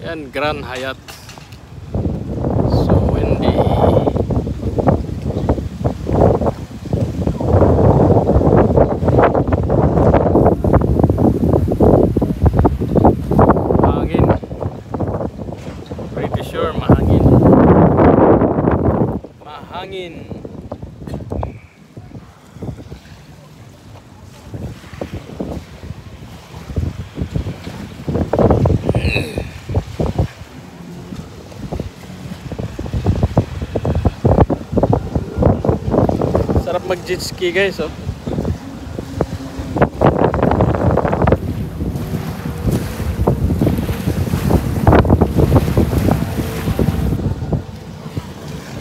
Yan, Grand Hyatt. So windy. Mahangin. Pretty sure mahangin. Mahangin. Sarap mag-jet ski guys, oh.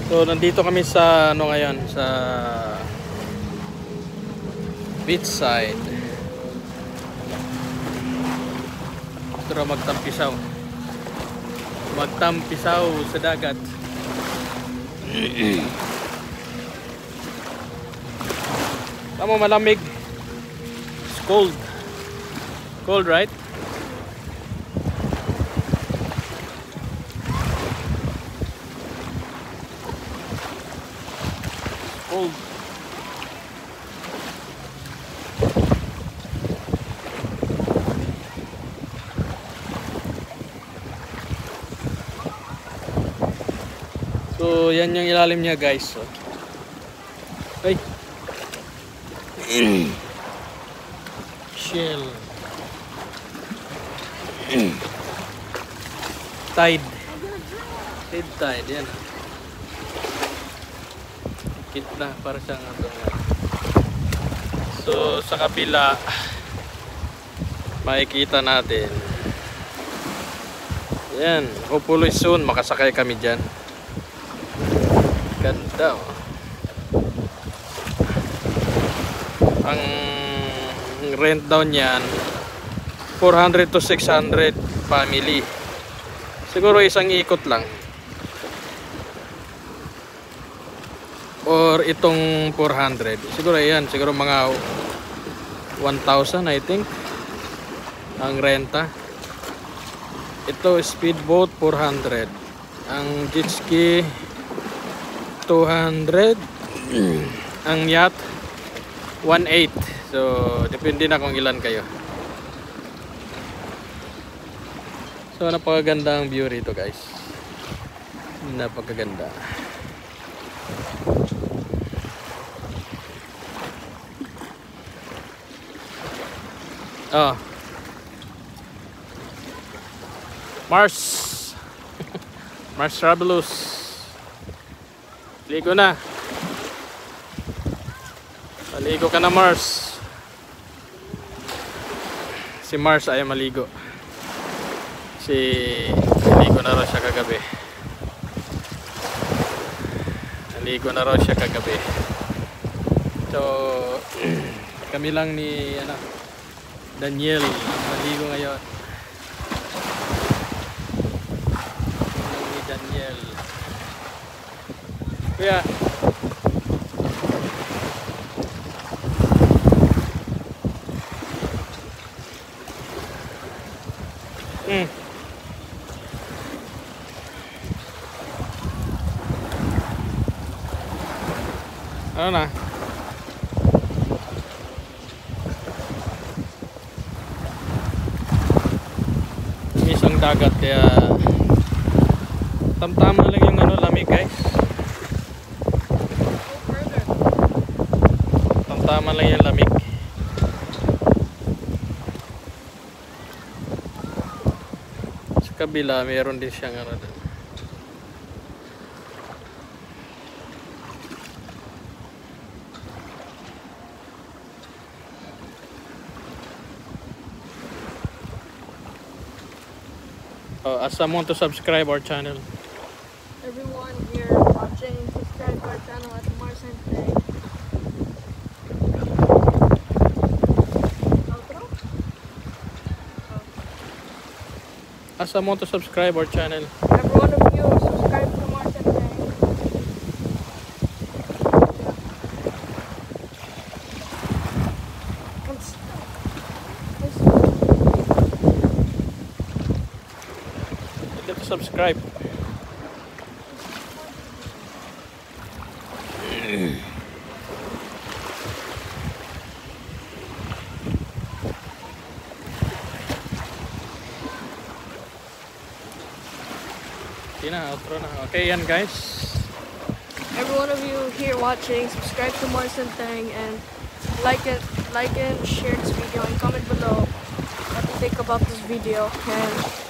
So nandito kami sa ano ngayon, sa beach side. Pero magtampisaw. Magtampisaw sa dagat. Tama, malamig. It's cold. Cold, right? Cold. So, yan yung ilalim niya, guys. So, ay. Shell. Tide. Tide, yan. Kit na, para siyang ano. So, sa kabila, makikita natin. Yan. Hopefully soon, makasakay kami dyan. Ganda, oh. Ang rent daw niyan 400 to 600 family. Siguro isang ikot lang. Or itong 400. Siguro yan, siguro mga 1,000 I think ang renta. Ito speedboat 400. Ang jet ski 200. Ang yacht 1.8. So, depende na kung ilan kayo. So, napakaganda ang view rito, guys. Napakaganda. Oh. Mars. Mars Travelers. Ligo na. Maligo ka na, Mars. Si Mars ay maligo. Maligo na raw siya kagabi. Maligo na raw siya kagabi. So, kami lang ni Daniel maligo ngayon. Kami lang ni Daniel. Kuya, ano na? Isang dagat kaya tamtama lang yung lamig, guys. Tamtama lang yung lamig. Sa kabila mayroon din siyang as someone to subscribe our channel. Everyone here watching, subscribe to our channel at Mars and Play. Outro? Oh. As someone to subscribe our channel. Every one of you subscribe to Mars and Play. subscribe. Okay na, outro na. Okay, yan guys. Every one of you here watching, subscribe to Morrison Thing and like and share this video and comment below what you think about this video. And